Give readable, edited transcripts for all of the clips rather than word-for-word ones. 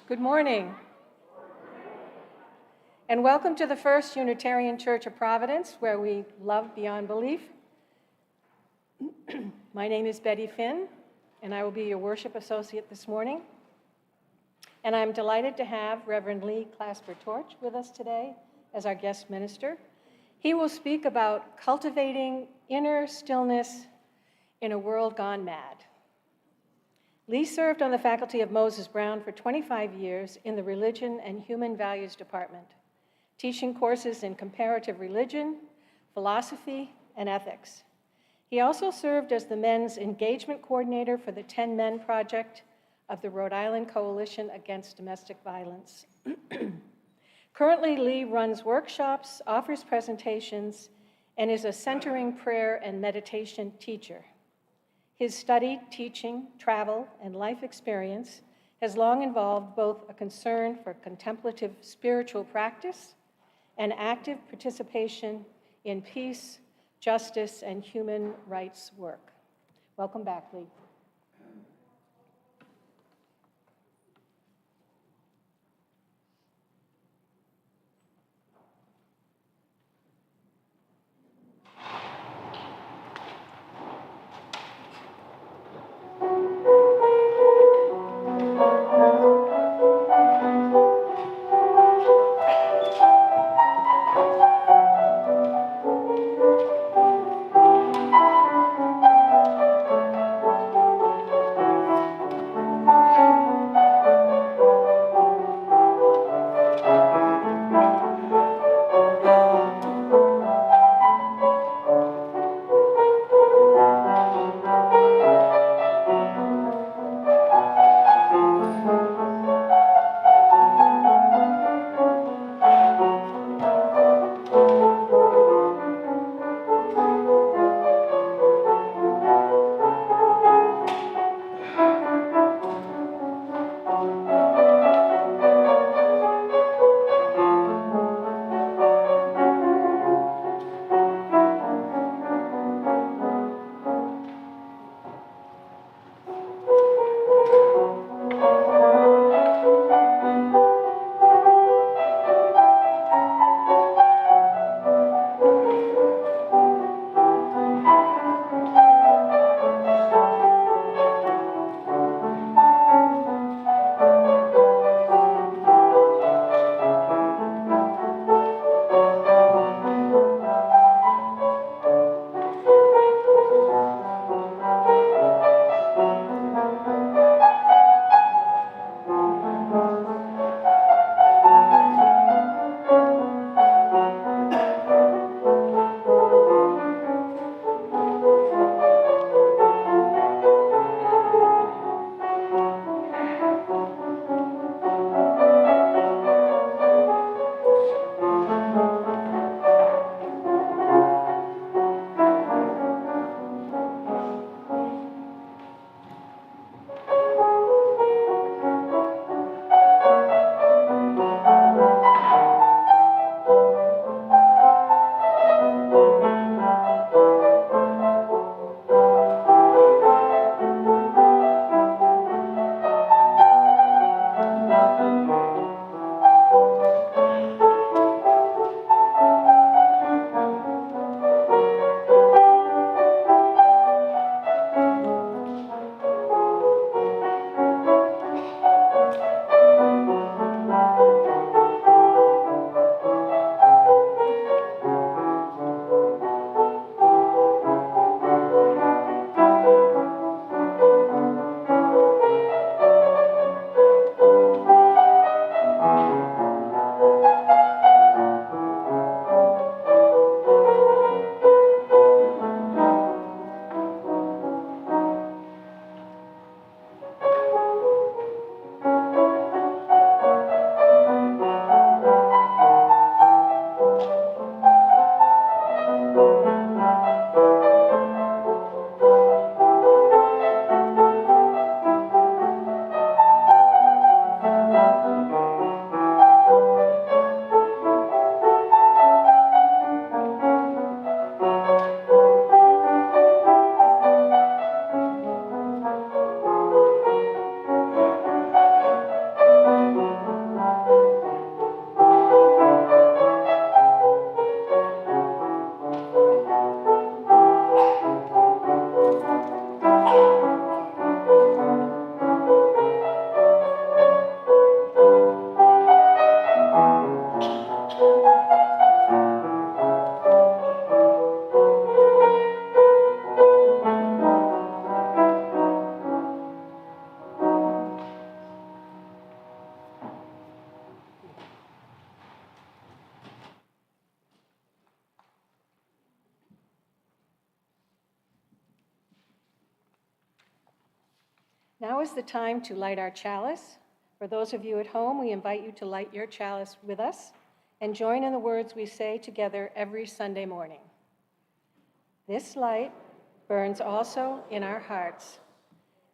Good morning, and welcome to the First Unitarian Church of Providence, where we love beyond belief. My name is Betty Finn, and I will be your worship associate this morning. And I'm delighted to have Reverend Lee Clasper-Torch with us today as our guest minister. He will speak about cultivating inner stillness in a world gone mad. Lee served on the faculty of Moses Brown for 25 years in the Religion and Human Values Department, teaching courses in comparative religion, philosophy, and ethics. He also served as the men's engagement coordinator for the 10 Men Project of the Rhode Island Coalition Against Domestic Violence. Currently, Lee runs workshops, offers presentations, and is a centering prayer and meditation teacher. His study, teaching, travel, and life experience has long involved both a concern for contemplative spiritual practice and active participation in peace, justice, and human rights work. Welcome back, Lee. Now is the time to light our chalice. For those of you at home, we invite you to light your chalice with us and join in the words we say together every Sunday morning. This light burns also in our hearts,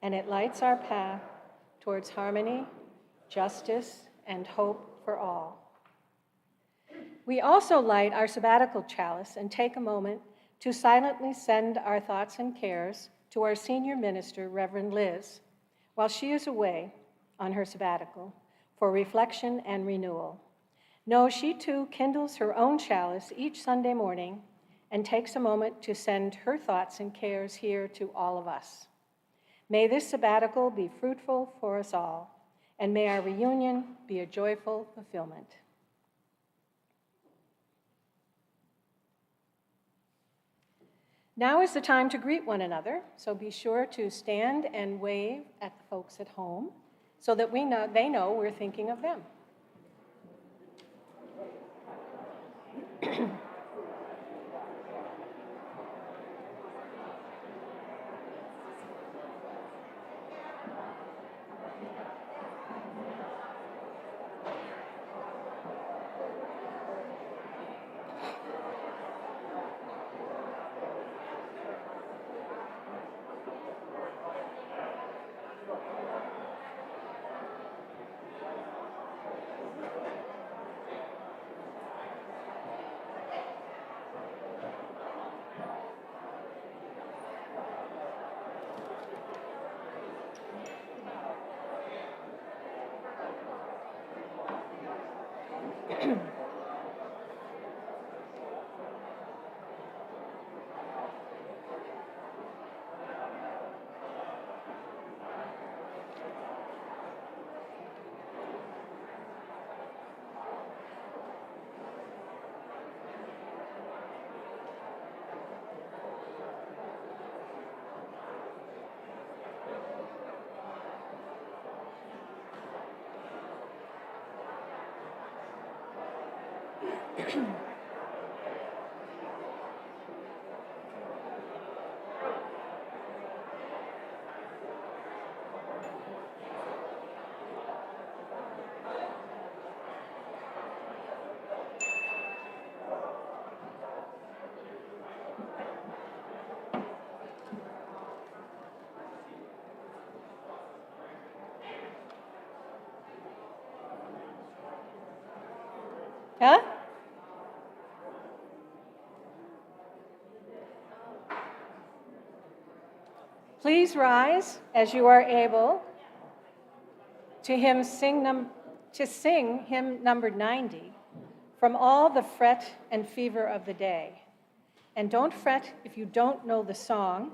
and it lights our path towards harmony, justice, and hope for all. We also light our sabbatical chalice and take a moment to silently send our thoughts and cares to our senior minister, Reverend Liz, while she is away on her sabbatical for reflection and renewal. No, she too kindles her own chalice each Sunday morning and takes a moment to send her thoughts and cares here to all of us. May this sabbatical be fruitful for us all, and may our reunion be a joyful fulfillment. Now is the time to greet one another, so be sure to stand and wave at the folks at home so that they know we're thinking of them. Huh? Please rise as you are able to sing hymn number 90, From All the Fret and Fever of the Day. And don't fret if you don't know the song,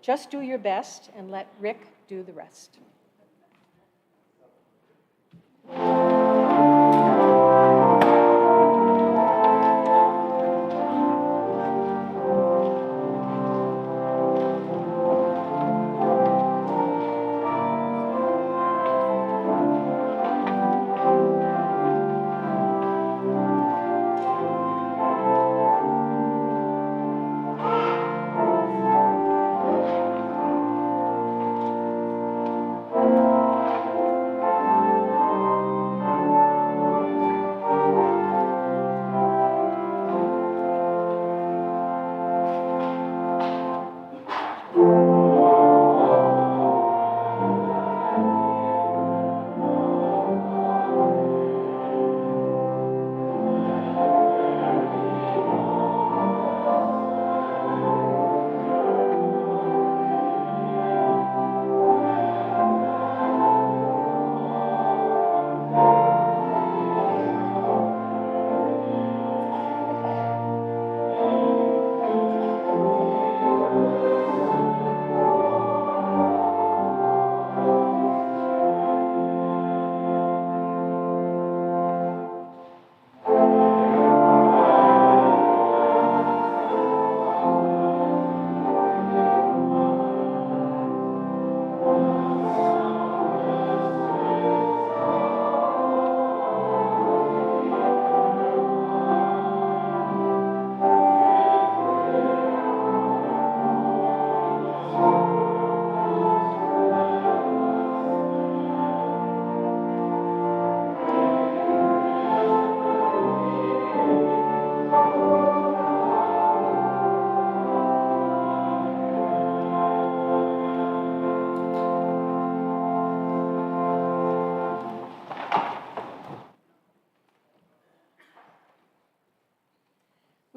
just do your best and let Rick do the rest.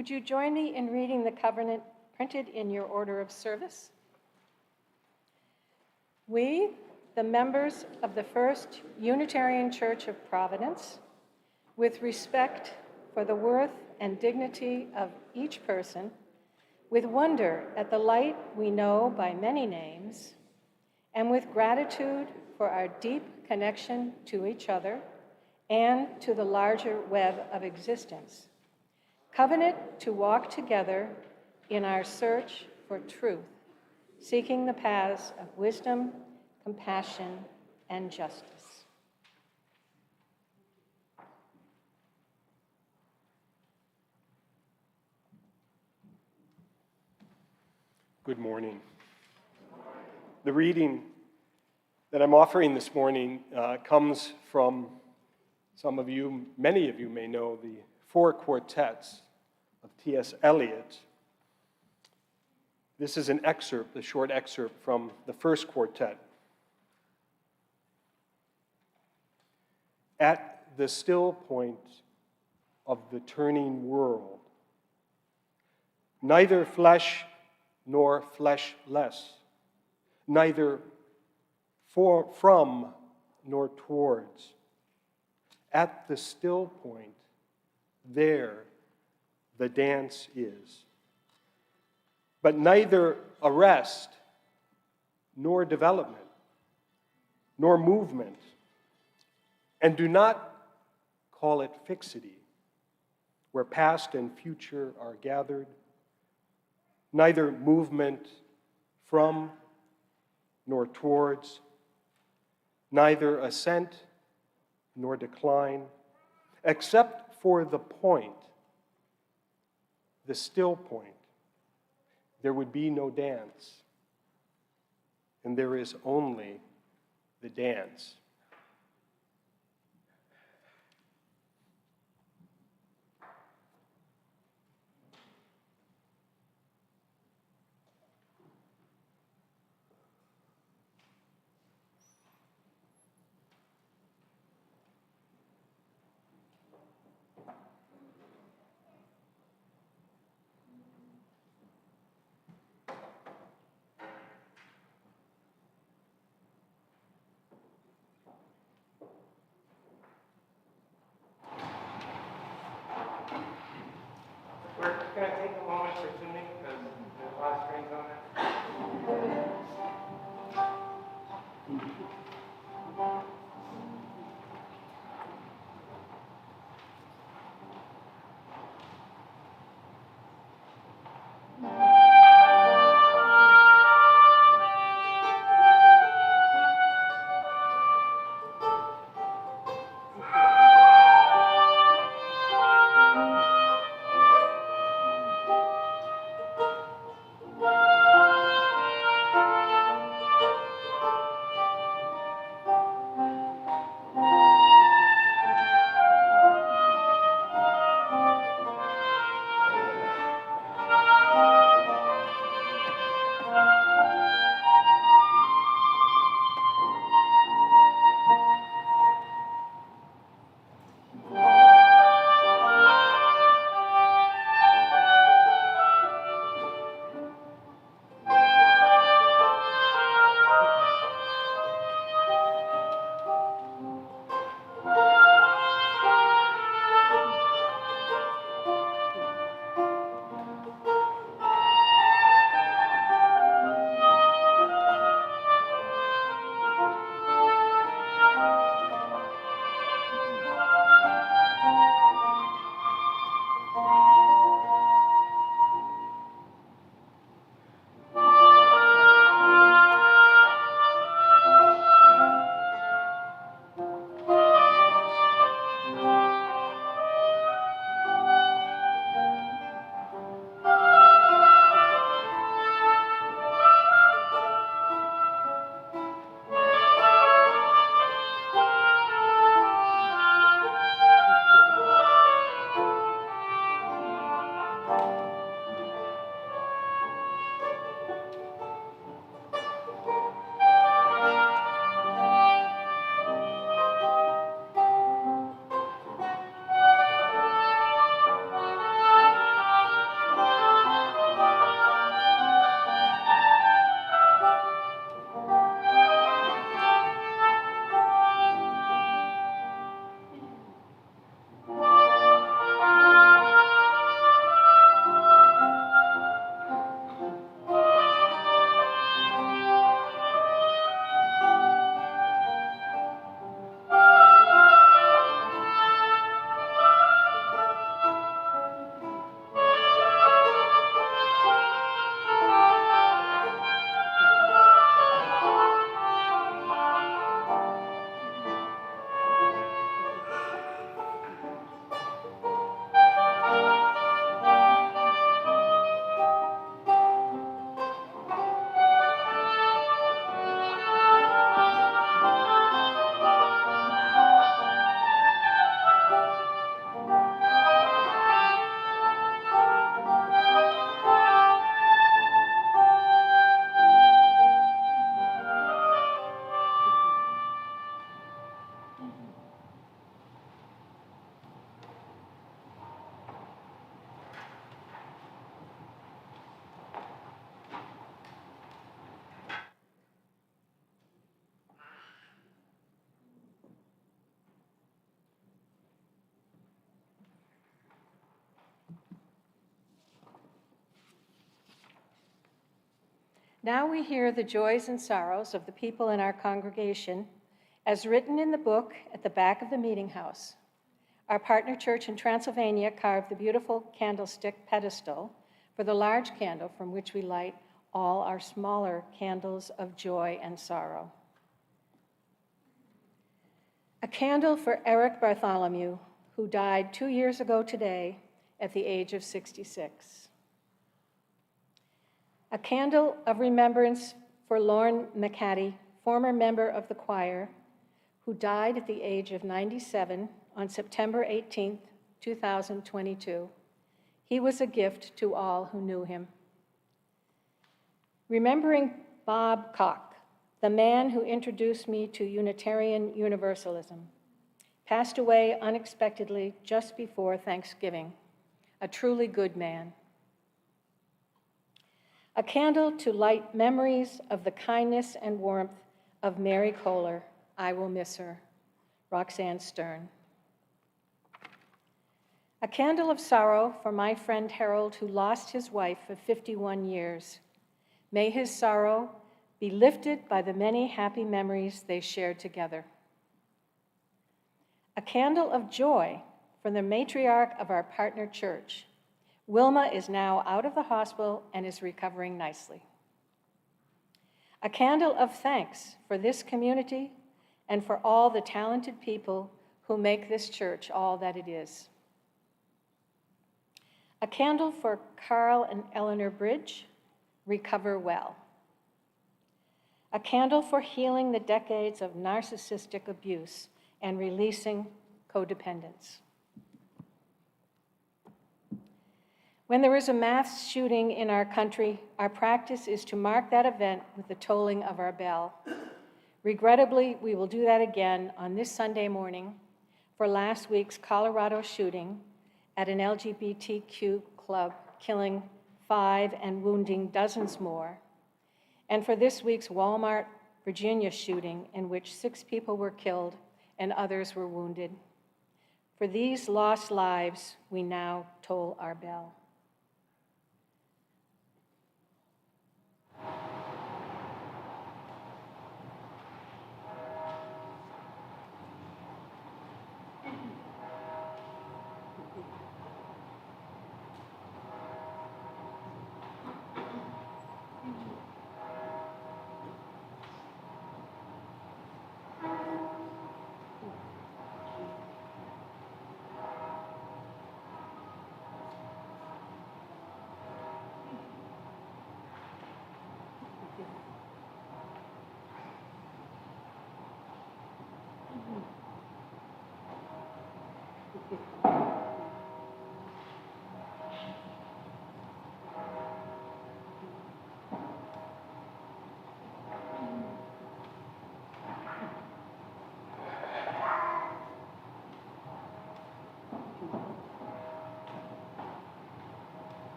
Would you join me in reading the covenant printed in your order of service? We, the members of the First Unitarian Church of Providence, with respect for the worth and dignity of each person, with wonder at the light we know by many names, and with gratitude for our deep connection to each other and to the larger web of existence, covenant to walk together in our search for truth, seeking the paths of wisdom, compassion, and justice. Good morning. The reading that I'm offering this morning comes from some of you, many of you may know, the four quartets of T.S. Eliot. This is an excerpt, a short excerpt from the first quartet. At the still point of the turning world, neither flesh nor fleshless, neither from nor towards. At the still point, there the dance is. But neither arrest, nor development, nor movement, and do not call it fixity, where past and future are gathered, neither movement from nor towards, neither ascent nor decline, except for the point, the still point. There would be no dance, and there is only the dance. Now we hear the joys and sorrows of the people in our congregation as written in the book at the back of the meeting house. Our partner church in Transylvania carved the beautiful candlestick pedestal for the large candle from which we light all our smaller candles of joy and sorrow. A candle for Eric Bartholomew, who died 2 years ago today at the age of 66. A candle of remembrance for Lorne McCaddy, former member of the choir, who died at the age of 97 on September 18, 2022. He was a gift to all who knew him. Remembering Bob Koch, the man who introduced me to Unitarian Universalism, passed away unexpectedly just before Thanksgiving, a truly good man. A candle to light memories of the kindness and warmth of Mary Kohler. I will miss her. Roxanne Stern. A candle of sorrow for my friend Harold, who lost his wife of 51 years. May his sorrow be lifted by the many happy memories they shared together. A candle of joy from the matriarch of our partner church. Wilma is now out of the hospital and is recovering nicely. A candle of thanks for this community and for all the talented people who make this church all that it is. A candle for Carl and Eleanor Bridge, recover well. A candle for healing the decades of narcissistic abuse and releasing codependence. When there is a mass shooting in our country, our practice is to mark that event with the tolling of our bell. Regrettably, we will do that again on this Sunday morning for last week's Colorado shooting at an LGBTQ club, killing 5 and wounding dozens more, and for this week's Walmart, Virginia shooting in which 6 people were killed and others were wounded. For these lost lives, we now toll our bell.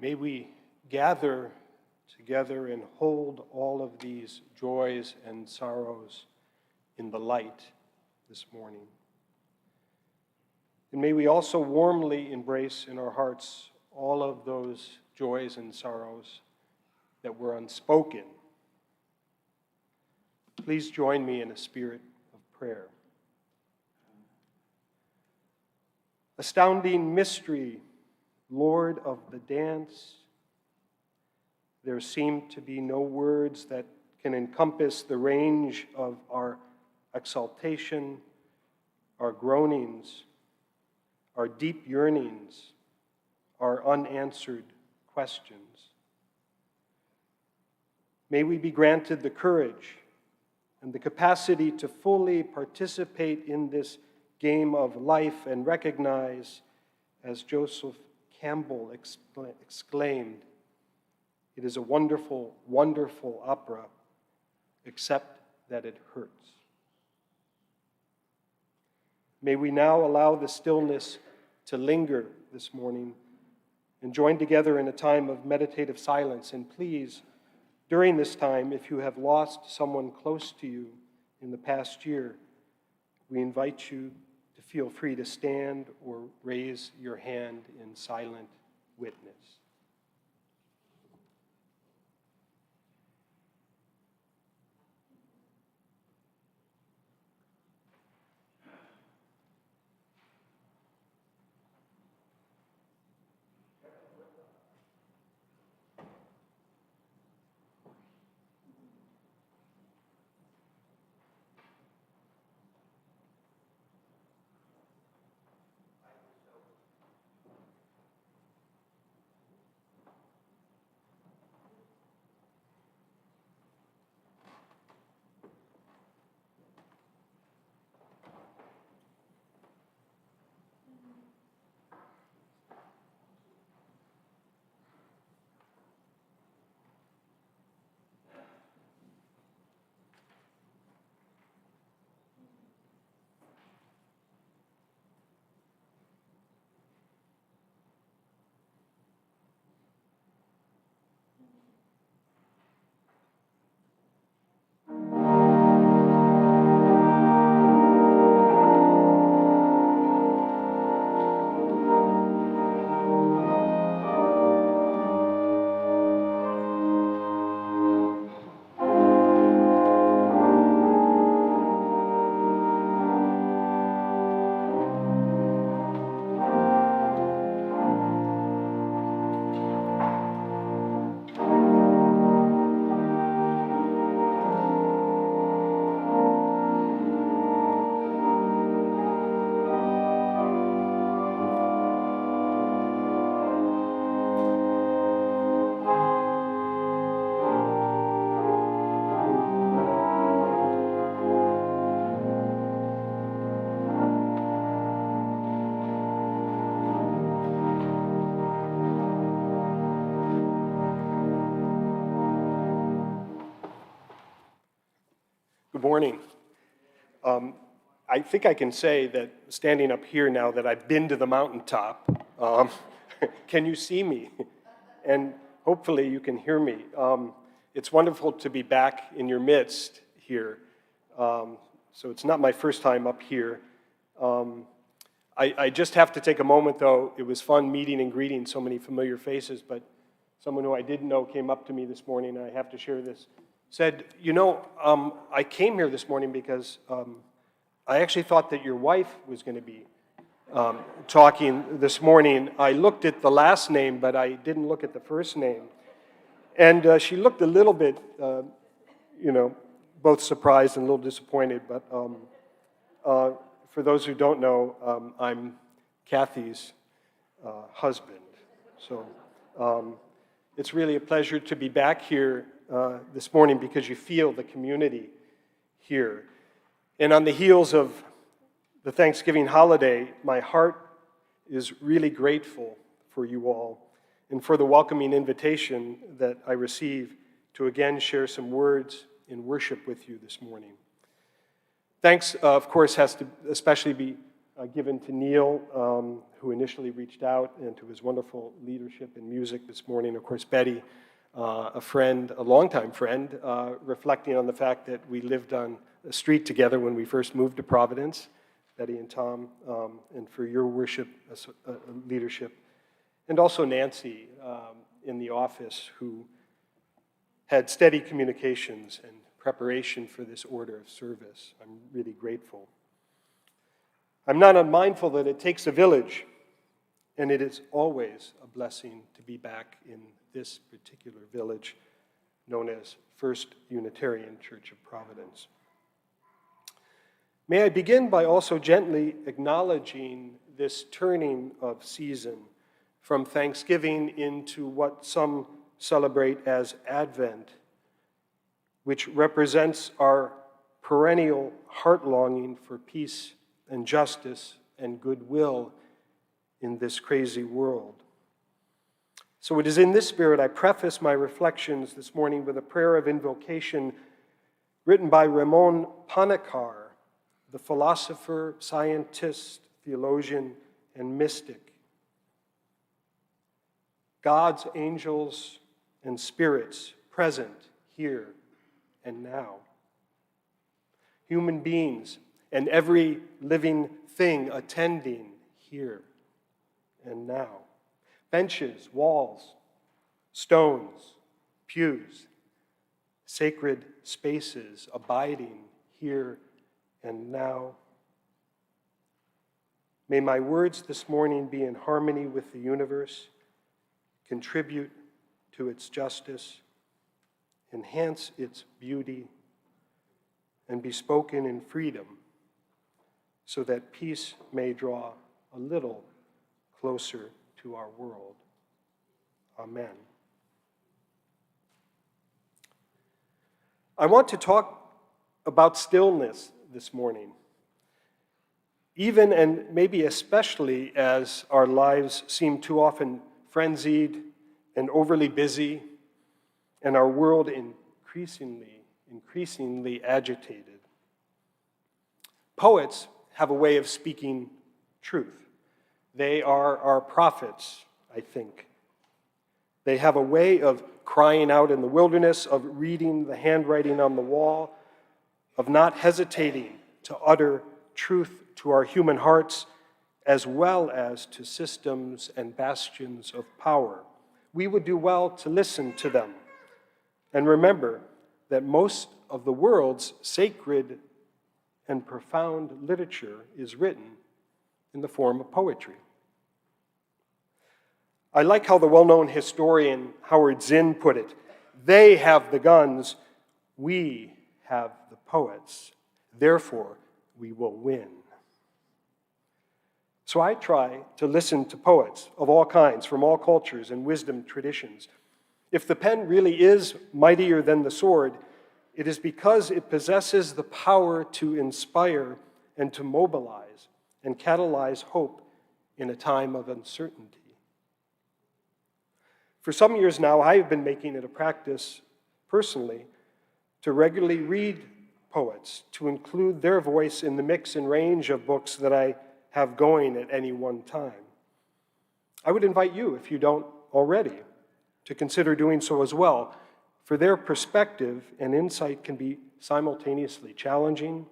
May we gather together and hold all of these joys and sorrows in the light this morning. And may we also warmly embrace in our hearts all of those joys and sorrows that were unspoken. Please join me in a spirit of prayer. Astounding mystery, Lord of the dance, there seem to be no words that can encompass the range of our exaltation, our groanings, our deep yearnings, our unanswered questions. May we be granted the courage and the capacity to fully participate in this game of life and recognize, as Joseph Campbell exclaimed, "It is a wonderful, wonderful opera, except that it hurts." May we now allow the stillness to linger this morning and join together in a time of meditative silence. And please, during this time, if you have lost someone close to you in the past year, we invite you to feel free to stand or raise your hand in silent witness. Good morning. I think I can say that standing up here now that I've been to the mountaintop, can you see me? And hopefully you can hear me. It's wonderful to be back in your midst here. So it's not my first time up here. I just have to take a moment, though. It was fun meeting and greeting so many familiar faces, but someone who I didn't know came up to me this morning, and I have to share this. Said, I came here this morning because I actually thought that your wife was going to be talking this morning. I looked at the last name, but I didn't look at the first name. And she looked a little bit, both surprised and a little disappointed. But for those who don't know, I'm Kathy's husband. So it's really a pleasure to be back here this morning because you feel the community here. And on the heels of the Thanksgiving holiday, my heart is really grateful for you all and for the welcoming invitation that I receive to again share some words in worship with you this morning. Thanks, of course, has to especially be given to Neil, who initially reached out, and to his wonderful leadership in music this morning. Of course, Betty, a friend, a longtime friend, reflecting on the fact that we lived on a street together when we first moved to Providence, Betty and Tom, and for your worship leadership. And also Nancy in the office, who had steady communications and preparation for this order of service. I'm really grateful. I'm not unmindful that it takes a village, and it is always a blessing to be back in this particular village known as First Unitarian Church of Providence. May I begin by also gently acknowledging this turning of season from Thanksgiving into what some celebrate as Advent, which represents our perennial heart longing for peace and justice and goodwill in this crazy world. So it is in this spirit I preface my reflections this morning with a prayer of invocation written by Ramon Panikkar, the philosopher, scientist, theologian, and mystic. God's angels and spirits present here and now. Human beings and every living thing attending here and now. Benches, walls, stones, pews, sacred spaces abiding here and now. May my words this morning be in harmony with the universe, contribute to its justice, enhance its beauty, and be spoken in freedom, so that peace may draw a little closer to our world. Amen. I want to talk about stillness this morning, even and maybe especially as our lives seem too often frenzied and overly busy, and our world increasingly agitated. Poets have a way of speaking truth. They are our prophets, I think. They have a way of crying out in the wilderness, of reading the handwriting on the wall, of not hesitating to utter truth to our human hearts, as well as to systems and bastions of power. We would do well to listen to them and remember that most of the world's sacred and profound literature is written in the form of poetry. I like how the well-known historian Howard Zinn put it. They have the guns, we have the poets. Therefore, we will win. So I try to listen to poets of all kinds, from all cultures and wisdom traditions. If the pen really is mightier than the sword, it is because it possesses the power to inspire and to mobilize and catalyze hope in a time of uncertainty. For some years now, I have been making it a practice, personally, to regularly read poets, to include their voice in the mix and range of books that I have going at any one time. I would invite you, if you don't already, to consider doing so as well, for their perspective and insight can be simultaneously challenging,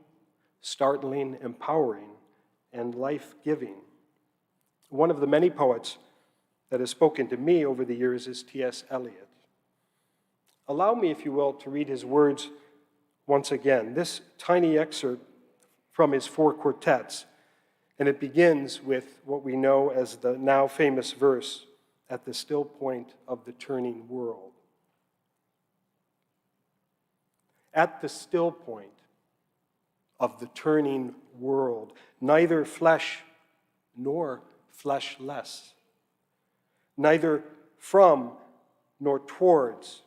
startling, empowering, and life-giving. One of the many poets that has spoken to me over the years is T.S. Eliot. Allow me, if you will, to read his words once again. This tiny excerpt from his 4 quartets, and it begins with what we know as the now famous verse, "At the still point of the turning world." At the still point of the turning world, neither flesh nor fleshless, neither from nor towards,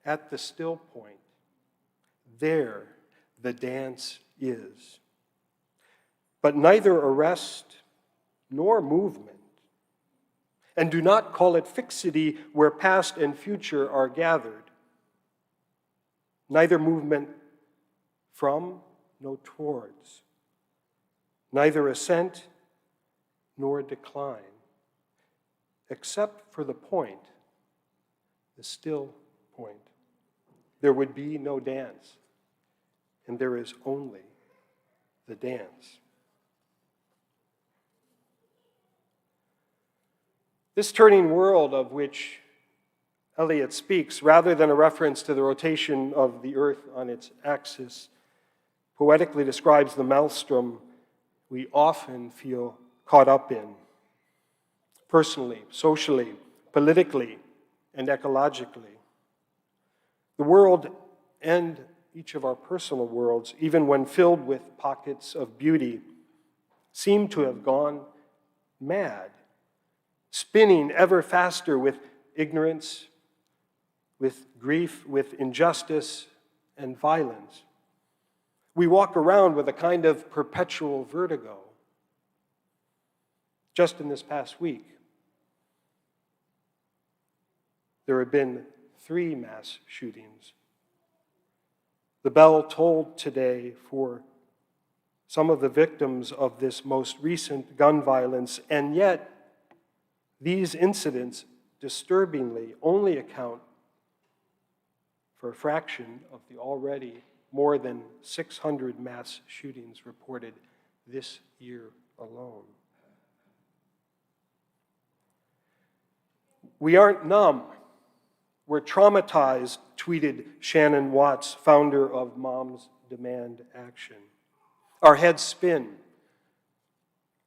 at the still point, there the dance is. But neither arrest nor movement, and do not call it fixity where past and future are gathered. Neither movement from nor towards, neither ascent nor decline, except for the point, the still point. There would be no dance, and there is only the dance. This turning world of which Eliot speaks, rather than a reference to the rotation of the earth on its axis, poetically describes the maelstrom we often feel caught up in, personally, socially, politically, and ecologically. The world and each of our personal worlds, even when filled with pockets of beauty, seem to have gone mad, spinning ever faster with ignorance, with grief, with injustice, and violence. We walk around with a kind of perpetual vertigo. Just in this past week, there have been 3 mass shootings. The bell tolled today for some of the victims of this most recent gun violence, and yet these incidents disturbingly only account for a fraction of the already more than 600 mass shootings reported this year alone. We aren't numb. We're traumatized, tweeted Shannon Watts, founder of Moms Demand Action. Our heads spin.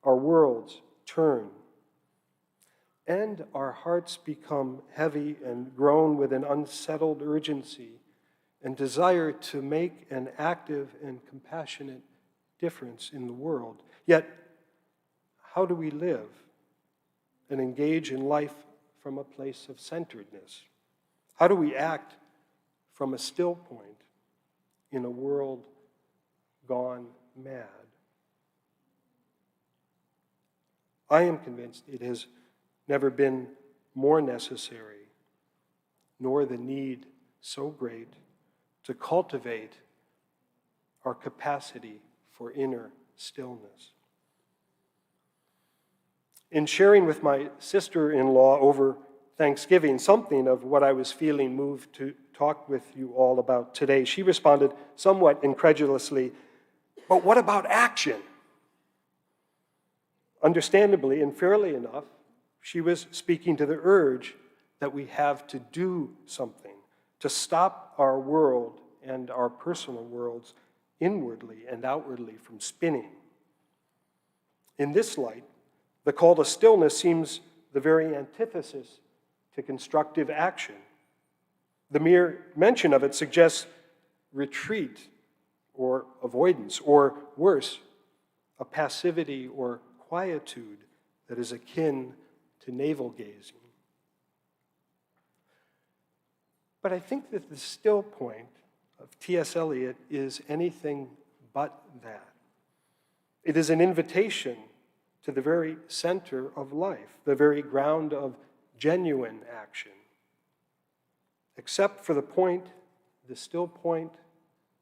Our worlds turn. And our hearts become heavy and groan with an unsettled urgency and desire to make an active and compassionate difference in the world. Yet, how do we live and engage in life from a place of centeredness? How do we act from a still point in a world gone mad? I am convinced it has never been more necessary, nor the need so great to cultivate our capacity for inner stillness. In sharing with my sister-in-law over Thanksgiving something of what I was feeling moved to talk with you all about today, she responded somewhat incredulously, "But what about action?" Understandably and fairly enough, she was speaking to the urge that we have to do something, to stop our world and our personal worlds inwardly and outwardly from spinning. In this light, the call to stillness seems the very antithesis to constructive action. The mere mention of it suggests retreat or avoidance, or worse, a passivity or quietude that is akin to navel gazing. But I think that the still point of T.S. Eliot is anything but that. It is an invitation to the very center of life, the very ground of genuine action. Except for the point, the still point,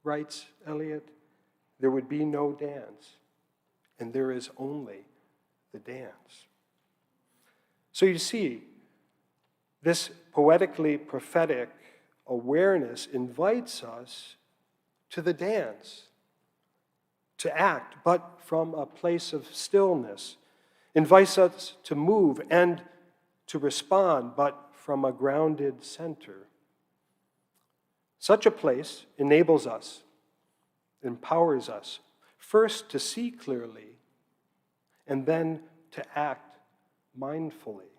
writes Eliot, there would be no dance, and there is only the dance. So you see, this poetically prophetic awareness invites us to the dance, to act, but from a place of stillness, invites us to move and to respond, but from a grounded center. Such a place enables us, empowers us, first to see clearly, and then to act mindfully,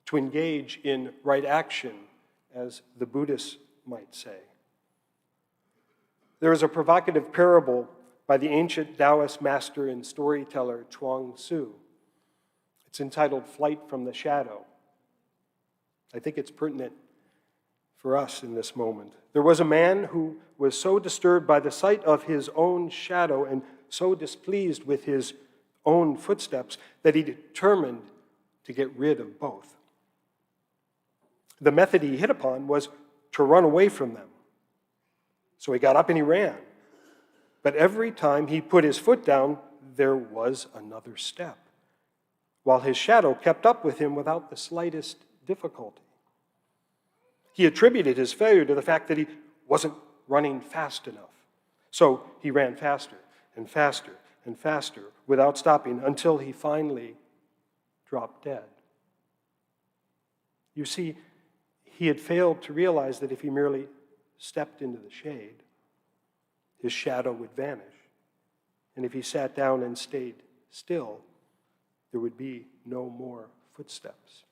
to engage in right action, as the Buddhists might say. There is a provocative parable by the ancient Taoist master and storyteller Chuang Tzu. It's entitled Flight from the Shadow. I think it's pertinent for us in this moment. There was a man who was so disturbed by the sight of his own shadow and so displeased with his own footsteps that he determined to get rid of both. The method he hit upon was to run away from them. So he got up and he ran. But every time he put his foot down, there was another step, while his shadow kept up with him without the slightest difficulty. He attributed his failure to the fact that he wasn't running fast enough. So he ran faster and faster and faster without stopping until he finally dropped dead. You see, he had failed to realize that if he merely stepped into the shade, his shadow would vanish. And if he sat down and stayed still, there would be no more footsteps.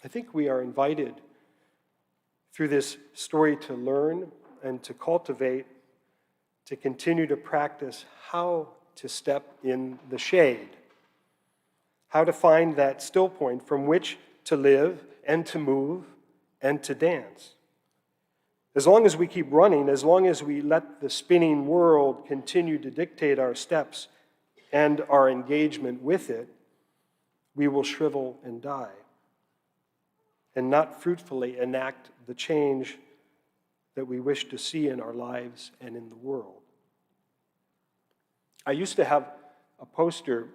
I think we are invited through this story to learn and to cultivate, to continue to practice how to step in the shade, how to find that still point from which to live and to move and to dance. As long as we keep running, as long as we let the spinning world continue to dictate our steps and our engagement with it, we will shrivel and die and not fruitfully enact the change that we wish to see in our lives and in the world. I used to have a poster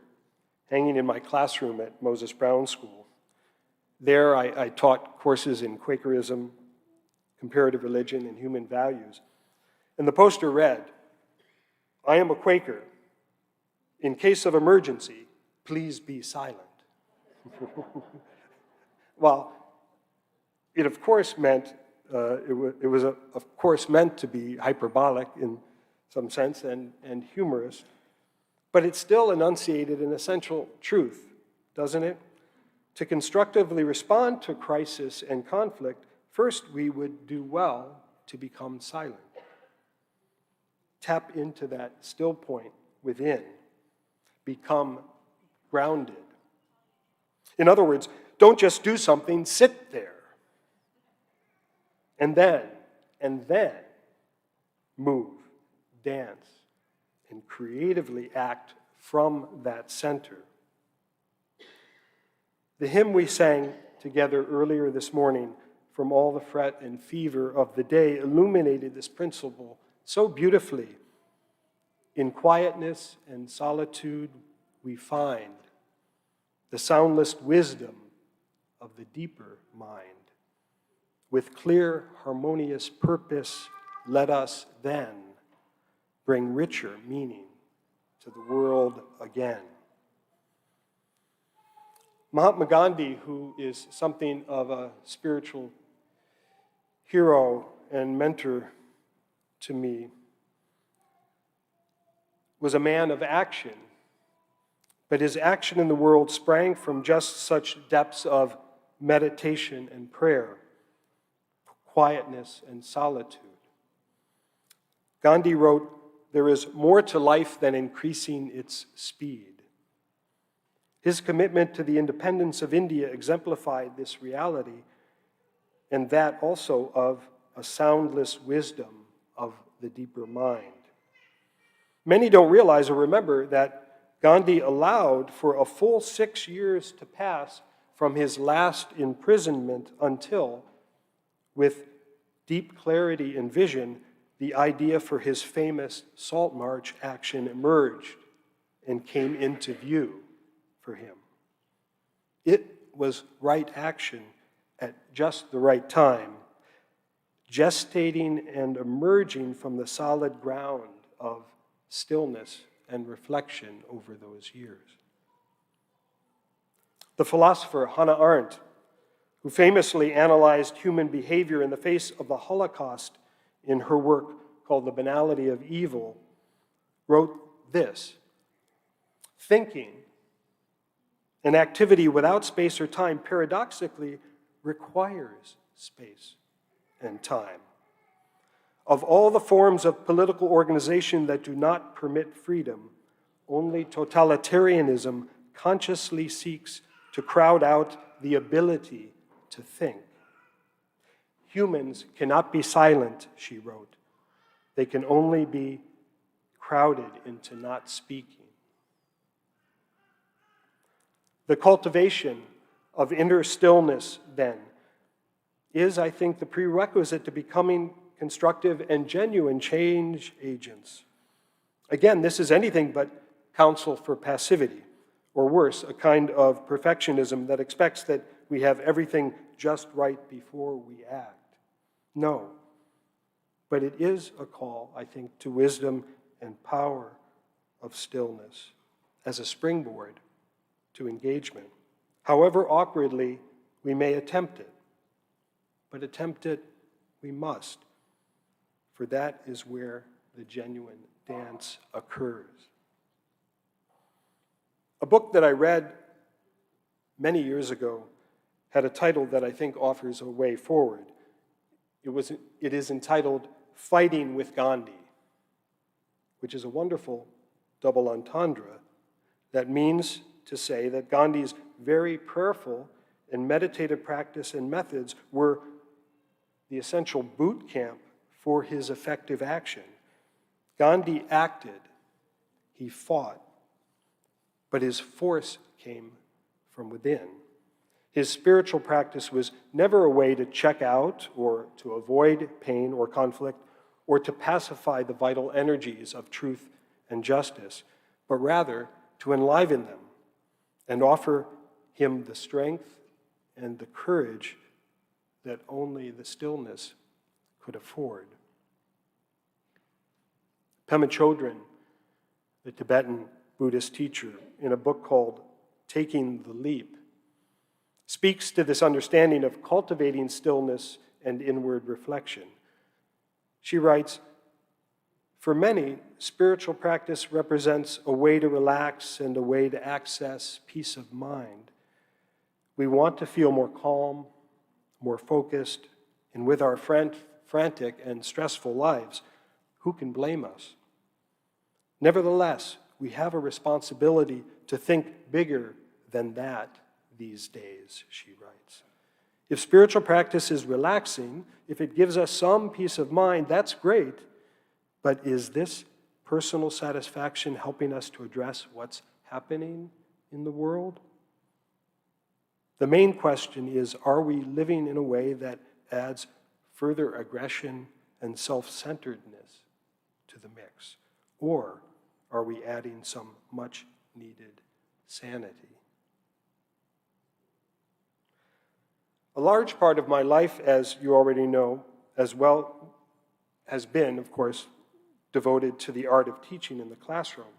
hanging in my classroom at Moses Brown School. There I taught courses in Quakerism, comparative religion, and human values. And the poster read, "I am a Quaker. In case of emergency, please be silent." Well, it of course meant, it was of course meant to be hyperbolic in some sense and humorous, but it still enunciated an essential truth, doesn't it? To constructively respond to crisis and conflict, first we would do well to become silent. Tap into that still point within. Become grounded. In other words, don't just do something, sit there. And then move, dance, and creatively act from that center. The hymn we sang together earlier this morning, "From All the Fret and Fever of the Day," illuminated this principle so beautifully. In quietness and solitude, we find the soundless wisdom of the deeper mind. With clear, harmonious purpose, let us then bring richer meaning to the world again. Mahatma Gandhi, who is something of a spiritual hero and mentor to me, was a man of action, but his action in the world sprang from just such depths of meditation and prayer, quietness and solitude. Gandhi wrote, "There is more to life than increasing its speed." His commitment to the independence of India exemplified this reality, and that also of a soundless wisdom of the deeper mind. Many don't realize or remember that Gandhi allowed for a full 6 years to pass from his last imprisonment until, with deep clarity and vision, the idea for his famous Salt March action emerged and came into view for him. It was right action at just the right time, gestating and emerging from the solid ground of stillness and reflection over those years. The philosopher Hannah Arendt, who famously analyzed human behavior in the face of the Holocaust in her work called The Banality of Evil, wrote this: "Thinking, an activity without space or time, paradoxically requires space and time. Of all the forms of political organization that do not permit freedom, only totalitarianism consciously seeks to crowd out the ability to think. Humans cannot be silent," she wrote. "They can only be crowded into not speaking." The cultivation of inner stillness, then, is, I think, the prerequisite to becoming constructive and genuine change agents. Again, this is anything but counsel for passivity, or worse, a kind of perfectionism that expects that we have everything just right before we act. No, but it is a call, I think, to wisdom and power of stillness as a springboard to engagement. However awkwardly we may attempt it, but attempt it we must, for that is where the genuine dance occurs. A book that I read many years ago had a title that I think offers a way forward. It is entitled "Fighting with Gandhi," which is a wonderful double entendre that means to say that Gandhi's very prayerful and meditative practice and methods were the essential boot camp for his effective action. Gandhi acted, he fought, but his force came from within. His spiritual practice was never a way to check out or to avoid pain or conflict or to pacify the vital energies of truth and justice, but rather to enliven them and offer him the strength and the courage that only the stillness could afford. Pema Chodron, the Tibetan Buddhist teacher, in a book called Taking the Leap, speaks to this understanding of cultivating stillness and inward reflection. She writes, "For many, spiritual practice represents a way to relax and a way to access peace of mind. We want to feel more calm, more focused, and with our frantic and stressful lives, who can blame us? Nevertheless, we have a responsibility to think bigger than that these days," she writes. "If spiritual practice is relaxing, if it gives us some peace of mind, that's great. But is this personal satisfaction helping us to address what's happening in the world? The main question is, are we living in a way that adds further aggression and self-centeredness to the mix? Or are we adding some much-needed sanity?" A large part of my life, as you already know, as well, has been, of course, devoted to the art of teaching in the classroom.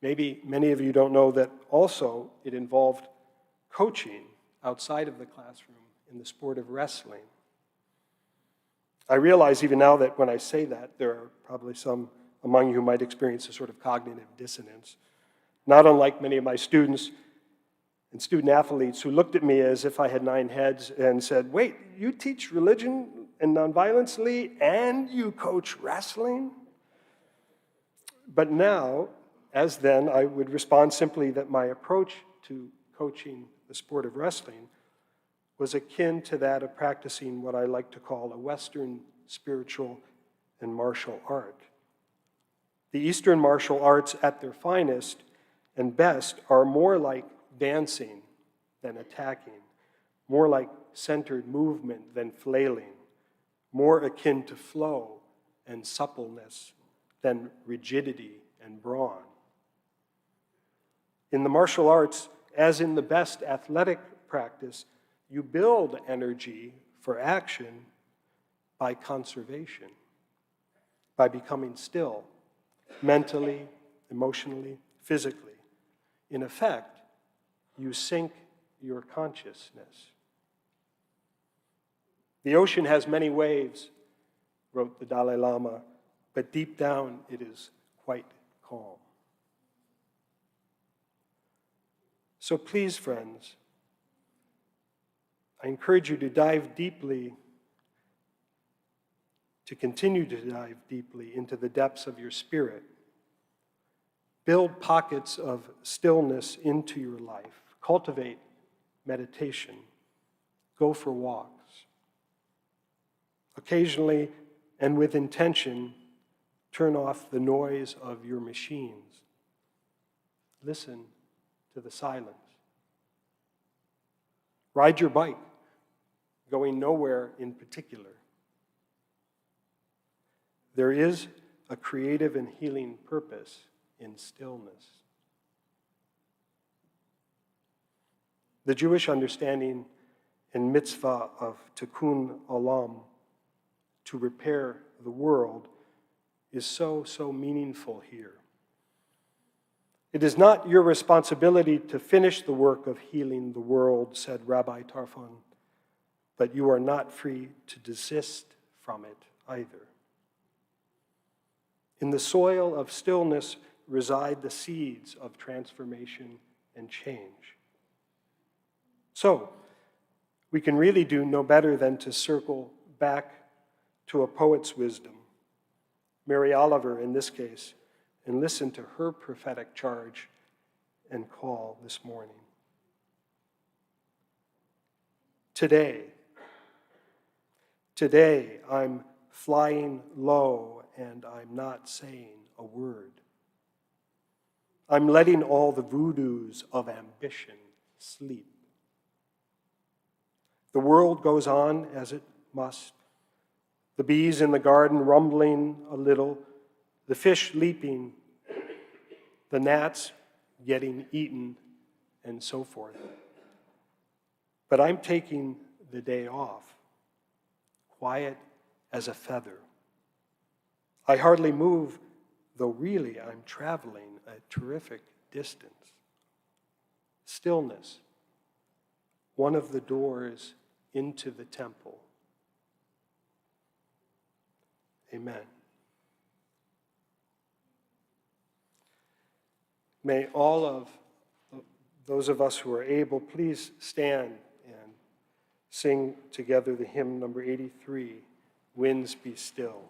Maybe many of you don't know that also it involved coaching outside of the classroom in the sport of wrestling. I realize even now that when I say that, there are probably some among you who might experience a sort of cognitive dissonance, not unlike many of my students and student athletes who looked at me as if I had 9 heads and said, "Wait, you teach religion and nonviolence, Lee, and you coach wrestling?" But now, as then, I would respond simply that my approach to coaching the sport of wrestling was akin to that of practicing what I like to call a Western spiritual and martial art. The Eastern martial arts at their finest and best are more like dancing than attacking, more like centered movement than flailing, more akin to flow and suppleness than rigidity and brawn. In the martial arts, as in the best athletic practice, you build energy for action by conservation, by becoming still, mentally, emotionally, physically. In effect, you sink your consciousness. "The ocean has many waves," wrote the Dalai Lama, "but deep down it is quite calm." So please, friends, I encourage you to continue to dive deeply into the depths of your spirit. Build pockets of stillness into your life. Cultivate meditation. Go for walks. Occasionally, and with intention, turn off the noise of your machines. Listen to the silence. Ride your bike, going nowhere in particular. There is a creative and healing purpose in stillness. The Jewish understanding and mitzvah of tikkun olam, to repair the world, is so meaningful here. "It is not your responsibility to finish the work of healing the world," said Rabbi Tarfon, "but you are not free to desist from it either." In the soil of stillness reside the seeds of transformation and change. So, we can really do no better than to circle back to a poet's wisdom, Mary Oliver in this case, and listen to her prophetic charge and call this morning. Today, I'm flying low and I'm not saying a word. I'm letting all the voodoos of ambition sleep. The world goes on as it must. The bees in the garden rumbling a little, the fish leaping, the gnats getting eaten, and so forth. But I'm taking the day off, quiet as a feather. I hardly move, though really I'm traveling a terrific distance. Stillness, one of the doors into the temple. Amen. May all of those of us who are able please stand and sing together the hymn number 83, Winds Be Still.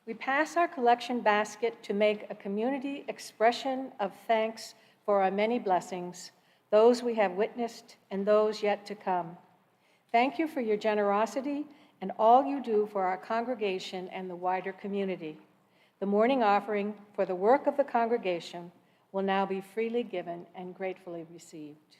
We pass our collection basket to make a community expression of thanks for our many blessings, those we have witnessed and those yet to come. Thank you for your generosity and all you do for our congregation and the wider community. The morning offering for the work of the congregation will now be freely given and gratefully received.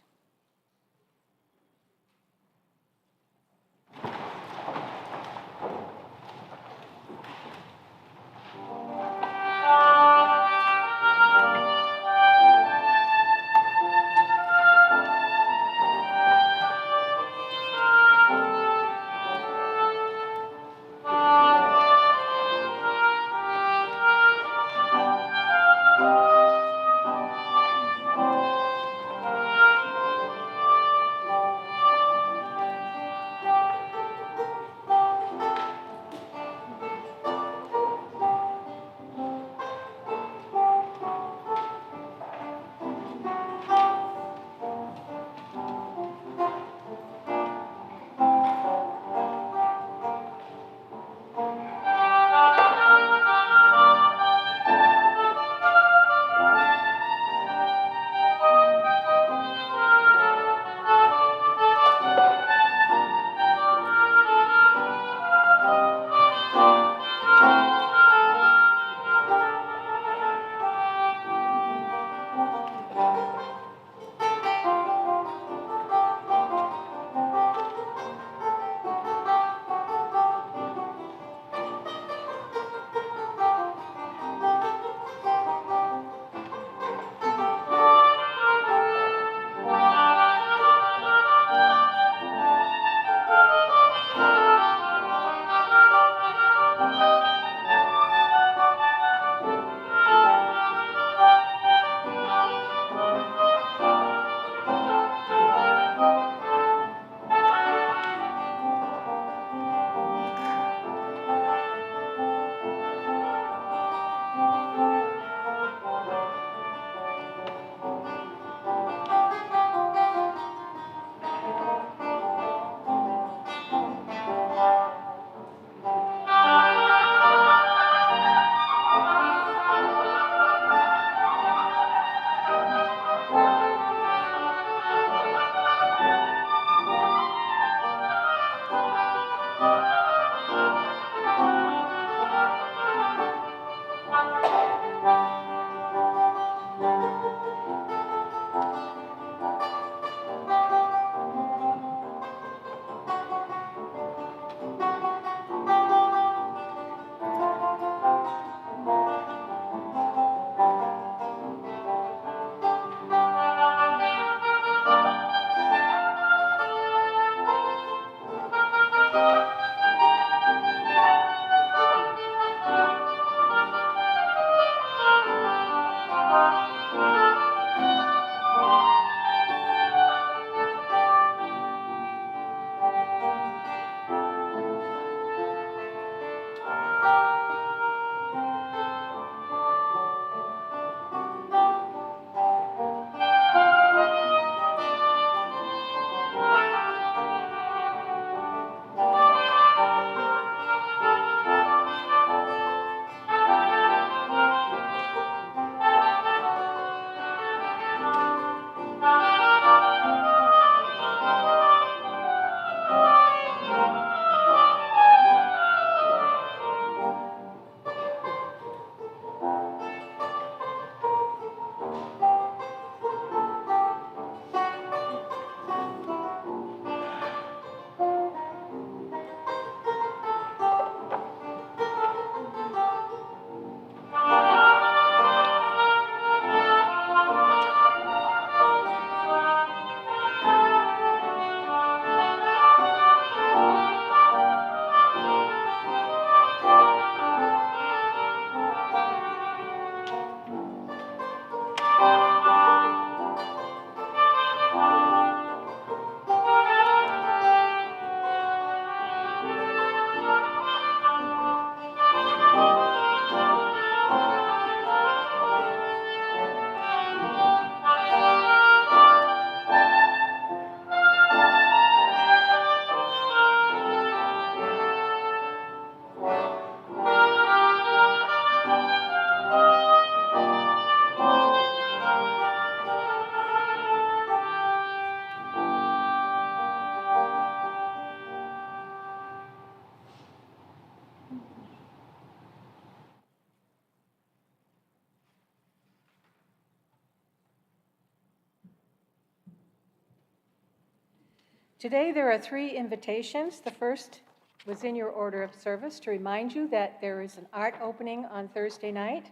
Today there are 3 invitations. The first was in your order of service to remind you that there is an art opening on Thursday night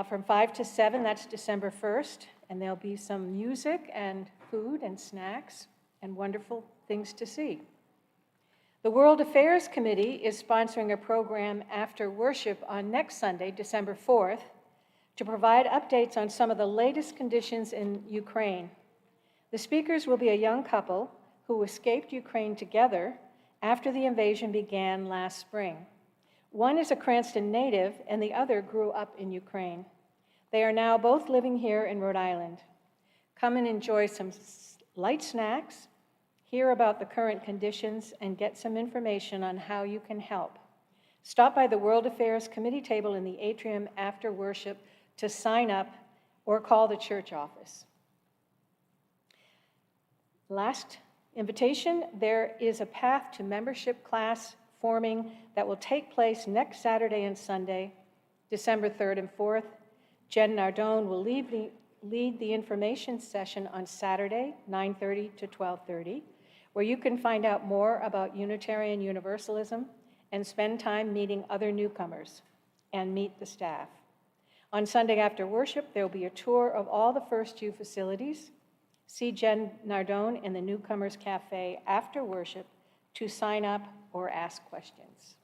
from 5 to 7. That's December 1st. And there'll be some music and food and snacks and wonderful things to see. The World Affairs Committee is sponsoring a program after worship on next Sunday, December 4th, to provide updates on some of the latest conditions in Ukraine. The speakers will be a young couple who escaped Ukraine together after the invasion began last spring. One is a Cranston native, and the other grew up in Ukraine. They are now both living here in Rhode Island. Come and enjoy some light snacks, hear about the current conditions, and get some information on how you can help. Stop by the World Affairs Committee table in the atrium after worship to sign up or call the church office. Last invitation, there is a path to membership class forming that will take place next Saturday and Sunday, December 3rd and 4th. Jen Nardone will lead the information session on Saturday, 9:30 to 12:30, where you can find out more about Unitarian Universalism and spend time meeting other newcomers and meet the staff. On Sunday after worship, there will be a tour of all the First U facilities. See Jen Nardone in the Newcomers Cafe after worship to sign up or ask questions.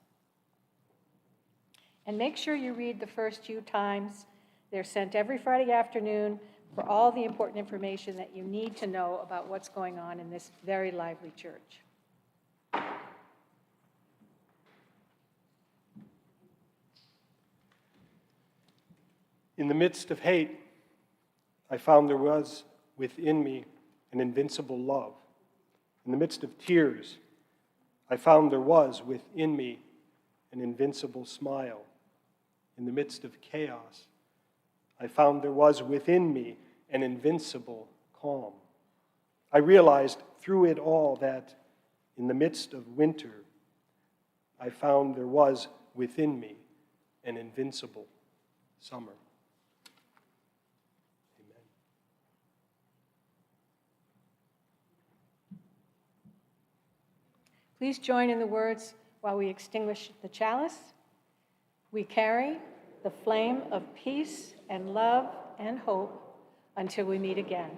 And make sure you read the First U Times. They're sent every Friday afternoon for all the important information that you need to know about what's going on in this very lively church. In the midst of hate, I found there was within me an invincible love. In the midst of tears, I found there was within me an invincible smile. In the midst of chaos, I found there was within me an invincible calm. I realized through it all that in the midst of winter, I found there was within me an invincible summer. Amen. Please join in the words while we extinguish the chalice. We carry the flame of peace and love and hope until we meet again.